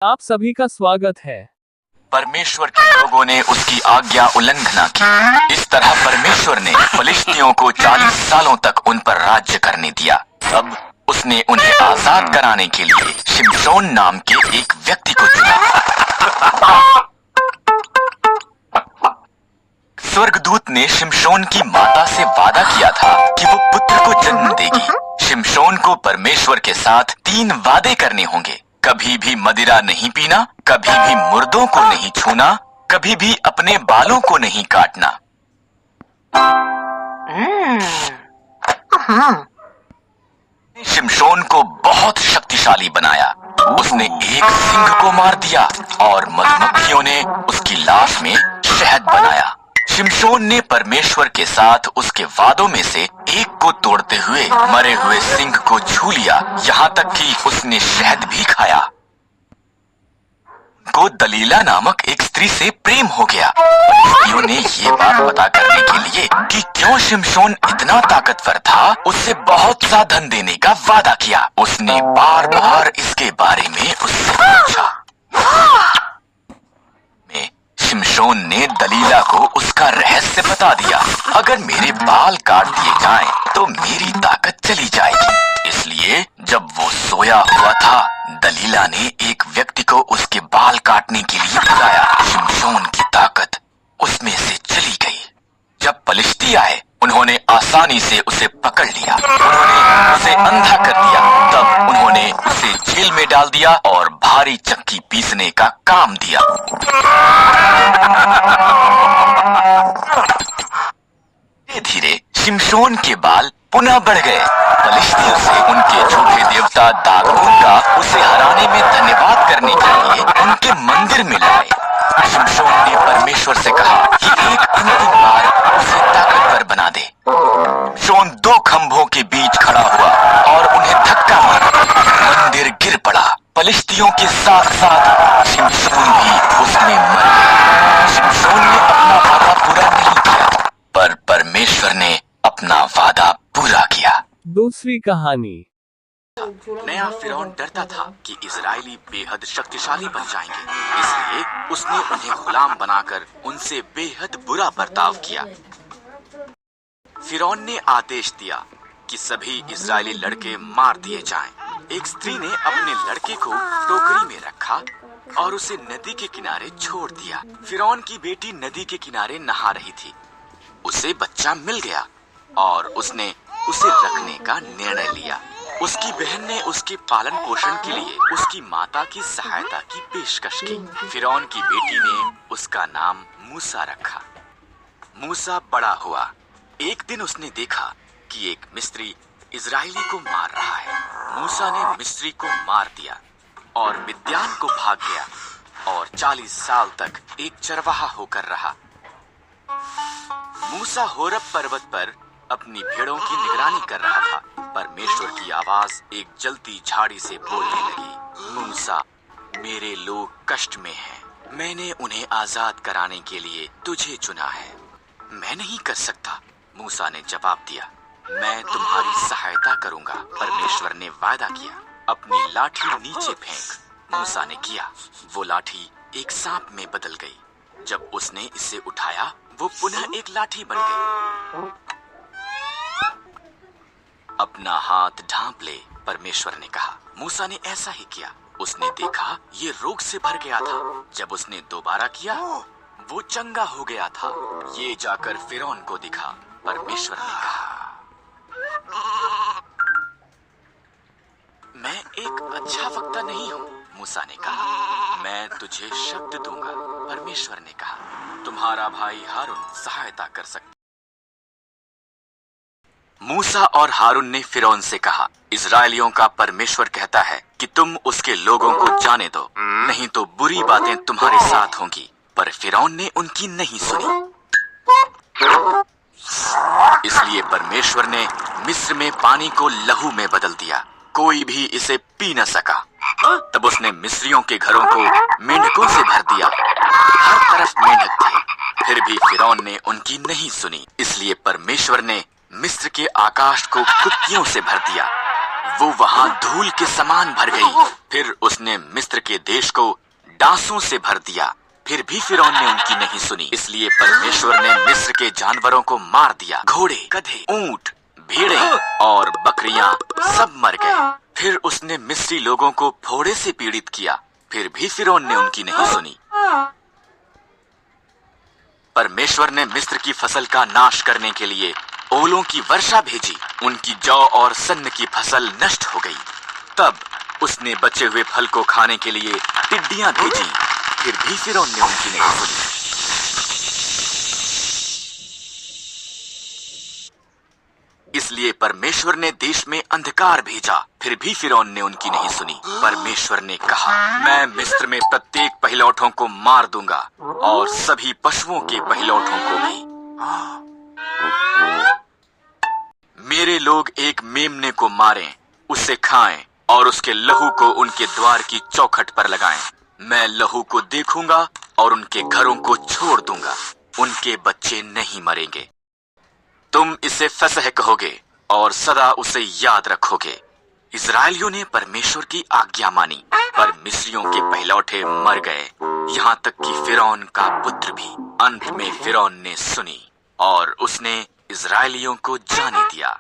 आप सभी का स्वागत है। परमेश्वर के लोगों ने उसकी आज्ञा उल्लंघना की। इस तरह परमेश्वर ने फलिश्तियों को 40 सालों तक उन पर राज्य करने दिया। तब उसने उन्हें आजाद कराने के लिए शिमशोन नाम के एक व्यक्ति को चुना। स्वर्गदूत ने शिमशोन की माता से वादा किया था कि वो पुत्र को जन्म देगी। शिमशोन को परमेश्वर के साथ 3 वादे करने होंगे। कभी भी मदिरा नहीं पीना, कभी भी मुर्दों को नहीं छूना, कभी भी अपने बालों को नहीं काटना। शिमशोन को बहुत शक्तिशाली बनाया। उसने एक सिंह को मार दिया और मधुमक्खियों ने उसकी लाश में शहद बनाया। शिमशोन ने परमेश्वर के साथ उसके वादों में से एक को तोड़ते हुए मरे हुए सिंह को छू लिया, यहाँ तक कि उसने शहद भी खाया। को दलीला नामक एक स्त्री से प्रेम हो गया। फलिश्तियों ने ये बात पता करने के लिए कि क्यों शिमशोन इतना ताकतवर था, उससे बहुत सा धन देने का वादा किया। उसने बार बार इसके बारे में उससे पूछा। शिमशोन ने दलीला को उसका रहस्य बता दिया। अगर मेरे बाल काट दिए जाएं, तो मेरी ताकत चली जाएगी। इसलिए जब वो सोया हुआ था, दलीला ने एक व्यक्ति को उसके बाल काटने के लिए बुलाया। शिमशोन की ताकत उसमें से चली गई। जब फलिश्ती आए, उन्होंने आसानी से उसे पकड़ लिया। उन्होंने उसे अंधा कर दिया। तब उन्होंने उसे जेल में डाल दिया और भारी चक्की पीसने का काम दिया। धीरे धीरे शिमशोन के बाल पुनः बढ़ गए। फलिश्ती उसे उनके झूठे देवता दागोन का उसे हराने में धन्यवाद करने के लिए उनके मंदिर में लाए। शिमशोन ने परमेश्वर से कहा कि एक अंतिम बार उसे ताकतवर बना दे। शिमशोन 2 खंभों के बीच खड़ा हुआ और उन्हें धक्का मारा। मंदिर गिर पड़ा। फलिश्तियों के साथ साथ शिमशोन भी उसमें मर गया। शिमशोन ने अपना वादा पूरा नहीं किया, पर परमेश्वर ने अपना वादा पूरा किया। दूसरी कहानी। नया फिरौन डरता था कि इजरायली बेहद शक्तिशाली बन जाएंगे, इसलिए उसने उन्हें गुलाम बनाकर उनसे बेहद बुरा बर्ताव किया। फिरौन ने आदेश दिया कि सभी इजरायली लड़के मार दिए जाएं। एक स्त्री ने अपने लड़के को टोकरी में रखा और उसे नदी के किनारे छोड़ दिया। फिरौन की बेटी नदी के किनारे नहा रही थी। उसे बच्चा मिल गया और उसने उसे रखने का निर्णय लिया। उसकी बहन ने उसके पालन पोषण के लिए उसकी माता की सहायता की पेशकश की। फिरौन की बेटी ने उसका नाम मूसा रखा। मूसा बड़ा हुआ। एक दिन उसने देखा कि एक मिस्री इजरायली को मार रहा है। मूसा ने मिस्री को मार दिया और मिद्यान को भाग गया और 40 साल तक एक चरवाहा होकर रहा। मूसा होरब पर्वत पर अपनी भेड़ों की निगरानी कर रहा था। परमेश्वर की आवाज एक जलती झाड़ी से बोलने लगी, मूसा, मेरे लोग कष्ट में हैं। मैंने उन्हें आजाद कराने के लिए तुझे चुना है। मैं नहीं कर सकता, मूसा ने जवाब दिया। मैं तुम्हारी सहायता करूंगा, परमेश्वर ने वादा किया। अपनी लाठी नीचे फेंक। मूसा ने किया। वो लाठी एक सांप में बदल गई। जब उसने इसे उठाया, वो पुनः एक लाठी बन गई। अपना हाथ ढांप ले, परमेश्वर ने कहा। मूसा ने ऐसा ही किया। उसने देखा ये रोग से भर गया था। जब उसने दोबारा किया, वो चंगा हो गया था। ये जाकर फिरौन को दिखा। परमेश्वर ने कहा, मैं एक अच्छा वक्ता नहीं हूँ। मूसा ने कहा, मैं तुझे शब्द दूंगा। परमेश्वर ने कहा, तुम्हारा भाई हारून सहायता कर सकता। मूसा और हारून ने फिरौन से कहा, इजरायलियों का परमेश्वर कहता है कि तुम उसके लोगों को जाने दो, नहीं तो बुरी बातें तुम्हारे साथ होंगी। पर फिरौन ने उनकी नहीं सुनी। इसलिए परमेश्वर ने मिस्र में पानी को लहू में बदल दिया। कोई भी इसे पी न सका। तब उसने मिस्रियों के घरों को मेंढकों से भर दिया। हर तरफ मेंढक थे। फिर भी फिरौन ने उनकी नहीं सुनी। इसलिए परमेश्वर ने मिस्र के आकाश को कुत्तियों से भर दिया। वो वहां धूल के समान भर गई। फिर उसने मिस्र के देश को डांसों से भर दिया। फिर भी फिरौन ने उनकी नहीं सुनी, इसलिए परमेश्वर ने मिस्र के जानवरों को मार दिया। घोड़े, गधे, ऊंट, भेड़ें और बकरियां सब मर गए। फिर उसने मिस्री लोगों को फोड़े से पीड़ित किया। फिर भी फिरौन ने उनकी नहीं सुनी। परमेश्वर ने मिस्र की फसल का नाश करने के लिए ओलों की वर्षा भेजी। उनकी जौ और सन्न की फसल नष्ट हो गई। तब उसने बचे हुए फल को खाने के लिए टिड्डियां भेजी। फिर भी फिरौन ने उनकी नहीं सुनी। इसलिए परमेश्वर ने देश में अंधकार भेजा। फिर भी फिरौन ने उनकी नहीं सुनी। परमेश्वर ने कहा, मैं मिस्र में प्रत्येक पहिलौठों को मार दूंगा और सभी पशुओं के पहिलौठों को भी। मेरे लोग एक मेमने को मारें, उसे खाएं और उसके लहू को उनके द्वार की चौखट पर लगाएं। मैं लहू को देखूंगा और उनके घरों को छोड़ दूंगा। उनके बच्चे नहीं मरेंगे। तुम इसे फसह कहोगे और सदा उसे याद रखोगे। इजराइलियों ने परमेश्वर की आज्ञा मानी, पर मिस्रियों के पहिलौठे मर गए, यहाँ तक कि फिरौन का पुत्र भी। अंत में फिरौन ने सुनी और उसने इजराइलियों को जाने दिया।